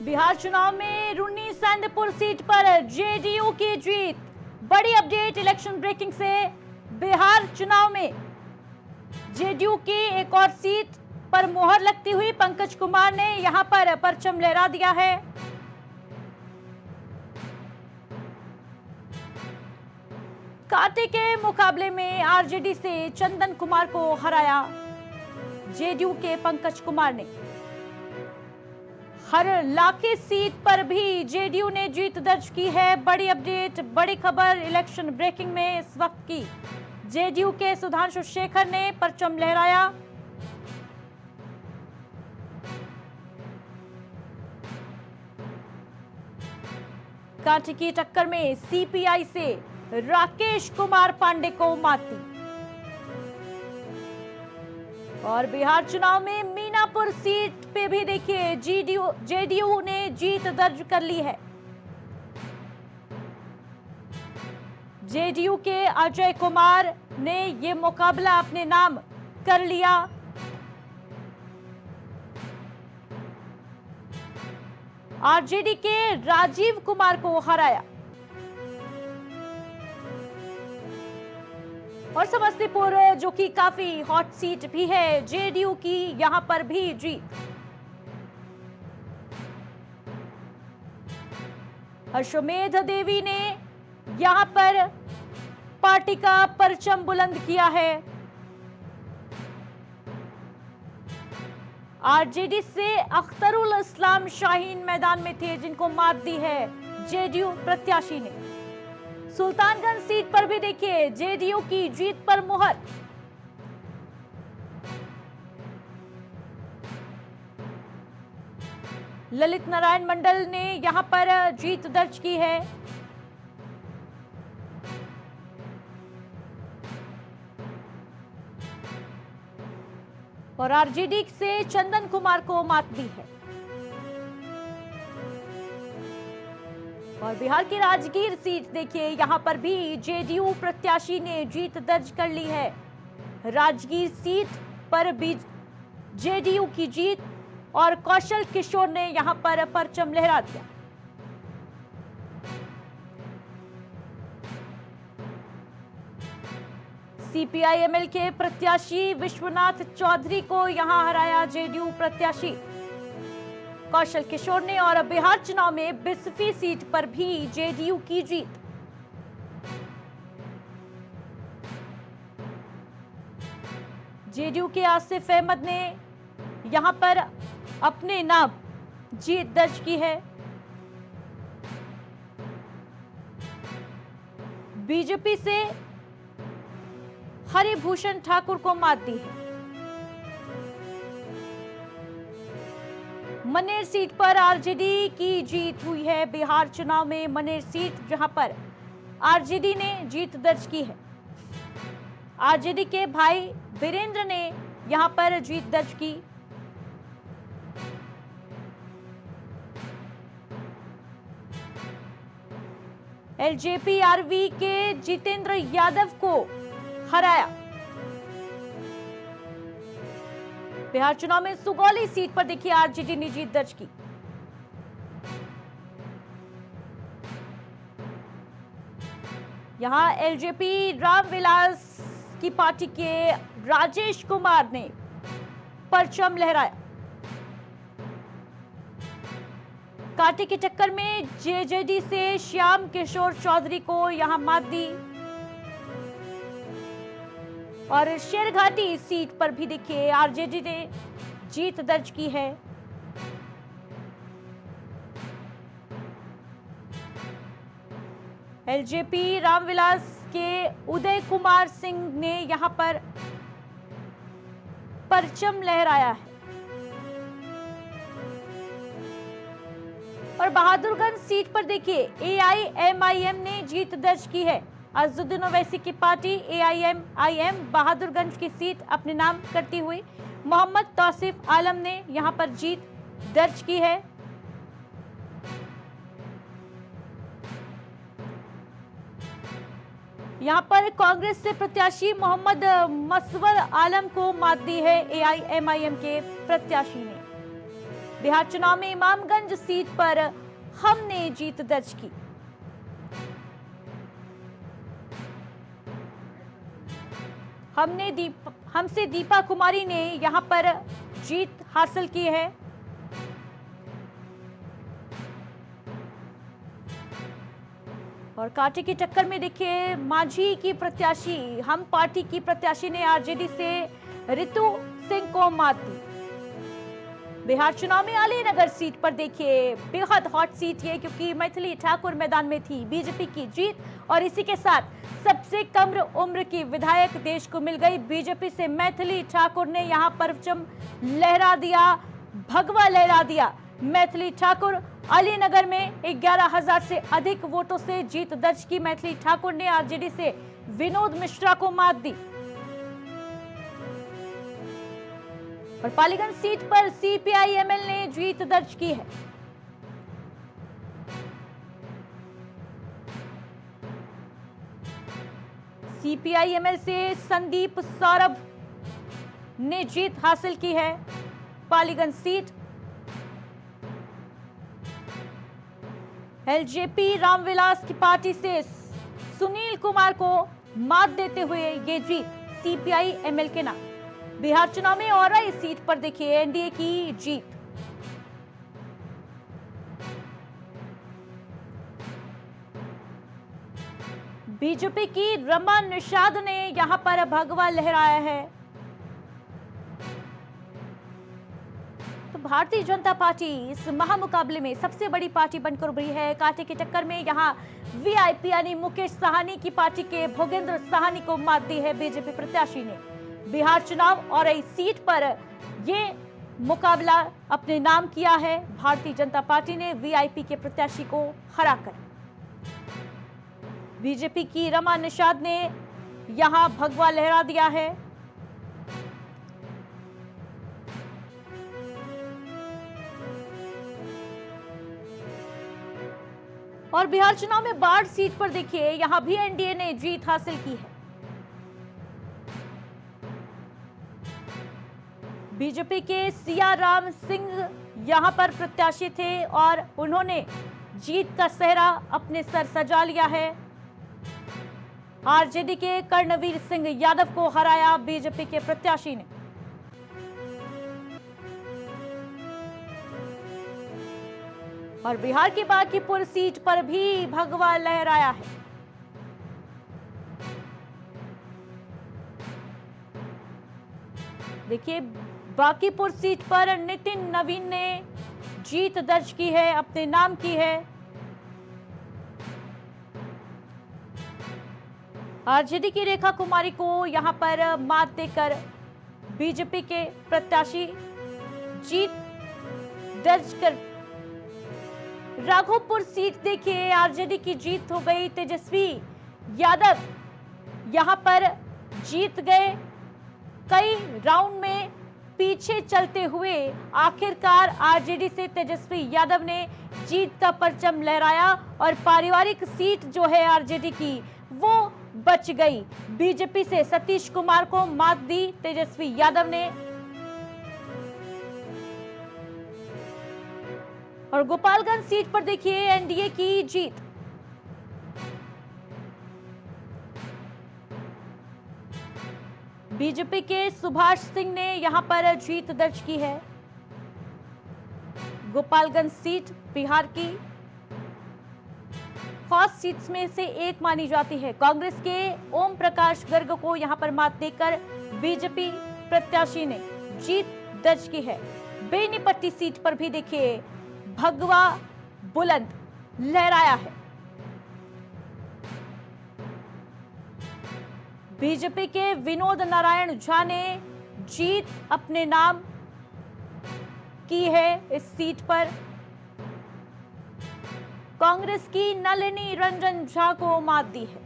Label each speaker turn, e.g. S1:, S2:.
S1: बिहार चुनाव में रून्नीसैदपुर सीट पर जेडीयू की जीत। बड़ी अपडेट इलेक्शन ब्रेकिंग से। बिहार चुनाव में जेडीयू की एक और सीट पर मोहर लगती हुई पंकज कुमार ने यहां पर परचम लहरा दिया है। कांटे के मुकाबले में आरजेडी से चंदन कुमार को हराया जेडीयू के पंकज कुमार ने। हर लाखी सीट पर भी जेडीयू ने जीत दर्ज की है। बड़ी अपडेट, बड़ी खबर इलेक्शन ब्रेकिंग में इस वक्त की। जेडीयू के सुधांशु शेखर ने परचम लहराया। कांटे की टक्कर में सीपीआई से राकेश कुमार पांडे को मात दी। और बिहार चुनाव में मीनापुर सीट पे भी देखिए जेडीयू ने जीत दर्ज कर ली है। जेडीयू के अजय कुमार ने ये मुकाबला अपने नाम कर लिया। आरजेडी के राजीव कुमार को हराया। और समस्तीपुर जो कि काफी हॉट सीट भी है जेडीयू की, यहां पर भी जीत। अश्वमेध देवी ने यहां पर पार्टी का परचम बुलंद किया है। आरजेडी से अख्तरुल इस्लाम शाहीन मैदान में थे, जिनको मात दी है जेडीयू प्रत्याशी ने। सुल्तानगंज सीट पर भी देखिए जेडीयू की जीत पर मुहर। ललित नारायण मंडल ने यहां पर जीत दर्ज की है। और आरजेडी से चंदन कुमार को मात दी है। और बिहार की राजगीर सीट देखिए, यहां पर भी जेडीयू प्रत्याशी ने जीत दर्ज कर ली है। राजगीर सीट पर भी जेडीयू की जीत और कौशल किशोर ने यहां पर परचम लहरा दिया। सीपीआई-एमएल के प्रत्याशी विश्वनाथ चौधरी को यहां हराया जेडीयू प्रत्याशी कौशल किशोर ने। और बिहार चुनाव में बिस्फी सीट पर भी जेडीयू की जीत। जेडीयू के आसिफ अहमद ने यहां पर अपने नाम जीत दर्ज की है। बीजेपी से हरिभूषण ठाकुर को मात दी है। मनेर सीट पर आरजेडी की जीत हुई है। बिहार चुनाव में मनेर सीट जहां पर आरजेडी ने जीत दर्ज की है। आरजेडी के भाई वीरेंद्र ने यहां पर जीत दर्ज की। एलजेपी-आरवी के जितेंद्र यादव को हराया। बिहार चुनाव में सुगौली सीट पर देखिए आरजेडी ने जीत दर्ज की। यहां एलजेपी रामविलास की पार्टी के राजेश कुमार ने परचम लहराया। कांटे की टक्कर में जेजेडी से श्याम किशोर चौधरी को यहां मात दी। और शेरघाटी सीट पर भी देखिए आरजेडी ने जीत दर्ज की है। एलजेपी रामविलास के उदय कुमार सिंह ने यहां पर परचम लहराया है। और बहादुरगंज सीट पर देखिए एआईएमआईएम ने जीत दर्ज की है। अजदुद्दीन ओवैसी की पार्टी एआईएमआईएम बहादुरगंज की सीट अपने नाम करती हुई मोहम्मद तौसीफ आलम ने यहां पर जीत दर्ज की है। यहां पर कांग्रेस से प्रत्याशी मोहम्मद मसवर आलम को मात दी है एआईएमआईएम के प्रत्याशी ने। बिहार चुनाव में इमामगंज सीट पर हमने जीत दर्ज की। हमसे दीपा कुमारी ने यहां पर जीत हासिल की है। और कांटे की टक्कर में देखिए मांझी की प्रत्याशी, हम पार्टी की प्रत्याशी ने आरजेडी से रितु सिंह को मात दी। बिहार चुनाव में अलीनगर सीट पर देखिए बेहद हॉट सीट ये, क्योंकि मैथिली ठाकुर मैदान में थी। बीजेपी की जीत और इसी के साथ सबसे कम उम्र की विधायक देश को मिल गई। बीजेपी से मैथिली ठाकुर ने यहां परचम लहरा दिया, भगवा लहरा दिया। मैथिली ठाकुर अलीनगर में 11,000 से अधिक वोटों से जीत दर्ज की। मैथिली ठाकुर ने आरजेडी से विनोद मिश्रा को मात दी। और पालीगंज सीट पर सीपीआई-एमएल ने जीत दर्ज की है। सीपीआई-एमएल से संदीप सौरभ ने जीत हासिल की है पालीगंज सीट। एलजेपी रामविलास की पार्टी से सुनील कुमार को मात देते हुए ये जीत सीपीआई-एमएल के नाम। बिहार चुनाव में औराई सीट पर देखिए एनडीए की जीत। बीजेपी की रमा निषाद ने यहां पर भगवा लहराया है। तो भारतीय जनता पार्टी इस महामुकाबले में सबसे बड़ी पार्टी बनकर उभरी है। कांटे की टक्कर में यहां वीआईपी यानी मुकेश साहनी की पार्टी के भोगेंद्र साहनी को मात दी है बीजेपी प्रत्याशी ने। बिहार चुनाव और इस सीट पर यह मुकाबला अपने नाम किया है भारतीय जनता पार्टी ने वीआईपी के प्रत्याशी को हराकर। बीजेपी की रमा निषाद ने यहां भगवा लहरा दिया है। और बिहार चुनाव में बाढ़ सीट पर देखिए यहां भी एनडीए ने जीत हासिल की है। बीजेपी के सियाराम सिंह यहां पर प्रत्याशी थे और उन्होंने जीत का सेहरा अपने सर सजा लिया है। आरजेडी के कर्णवीर सिंह यादव को हराया बीजेपी के प्रत्याशी ने। और बिहार की बांकीपुर सीट पर भी भगवा लहराया है। देखिए बांकीपुर सीट पर नितिन नवीन ने जीत दर्ज की है, अपने नाम की है। आरजेडी की रेखा कुमारी को यहां पर मात देकर बीजेपी के प्रत्याशी जीत दर्ज कर। राघोपुर सीट देखिए आरजेडी की जीत हो गई। तेजस्वी यादव यहां पर जीत गए। कई राउंड में पीछे चलते हुए आखिरकार आरजेडी से तेजस्वी यादव ने जीत का परचम लहराया और पारिवारिक सीट जो है आरजेडी की वो बच गई। बीजेपी से सतीश कुमार को मात दी तेजस्वी यादव ने। और गोपालगंज सीट पर देखिए एनडीए की जीत। बीजेपी के सुभाष सिंह ने यहां पर जीत दर्ज की है। गोपालगंज सीट बिहार की खास सीट्स में से एक मानी जाती है। कांग्रेस के ओम प्रकाश गर्ग को यहां पर मात देकर बीजेपी प्रत्याशी ने जीत दर्ज की है। बेनीपट्टी सीट पर भी देखिए भगवा बुलंद लहराया है। बीजेपी के विनोद नारायण झा ने जीत अपने नाम की है इस सीट पर। कांग्रेस की नलिनी रंजन झा को मात दी है।